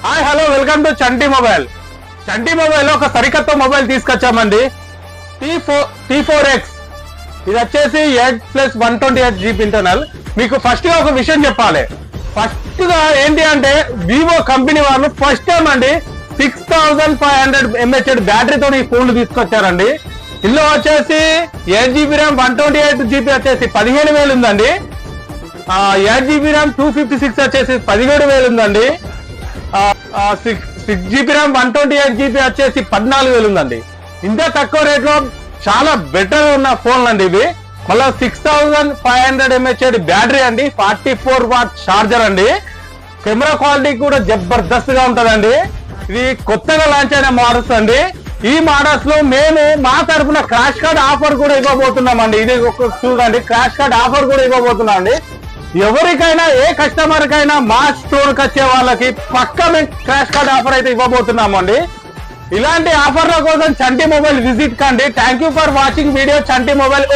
Hi hello welcome to Chanti mobile. Chanti mobile లో ఒక సరికొత్త మొబైల్ తీసుకొచ్చామండి. T4X. ఇది వచ్చేసి 8+128GB ఇంటర్నల్. మీకు ఫస్ట్ గా ఒక విషయం చెప్పాలి. ఫస్ట్ గా ఏంటి అంటే వివో కంపెనీ వాళ్ళు ఫస్ట్ టైం అండి 6500 mAh బ్యాటరీతో ఈ ఫోన్లు తీసుకొచ్చారండి. ఇందులో వచ్చేసి 8GB ర్యామ్ 128GB వచ్చేసి 15000 ఉందండి. 8GB ర్యామ్ 256 వచ్చేసి 17000 ఉందండి. 6GB ర్యామ్ 128GB వచ్చేసి 14000 ఉందండి. ఇంత తక్కువ రేట్ లో చాలా బెటర్ ఉన్న ఫోన్లు అండి ఇవి. మళ్ళీ 6500 mAh బ్యాటరీ అండి, 44W చార్జర్ అండి. కెమెరా క్వాలిటీ కూడా జబర్దస్త్ గా ఉంటదండి. ఇది కొత్తగా లాంచ్ అయిన మోడల్స్ అండి. ఈ మోడల్స్ లో మేము మా తరఫున క్రాష్ కార్డ్ ఆఫర్ కూడా ఇవ్వబోతున్నాం అండి. ఇది చూడండి, క్రాష్ కార్డ్ ఆఫర్ కూడా ఇవ్వబోతున్నాం అండి. ఎవరికైనా ఏ కస్టమర్ కైనా మా స్టోర్ కి వచ్చే వాళ్ళకి పక్కా మేము క్రాష్ కార్డ్ ఆఫర్ అయితే ఇవ్వబోతున్నాము అండి. ఇలాంటి ఆఫర్ల కోసం చంటి మొబైల్ విజిట్ కండి. Thank you for watching video Chanti mobile.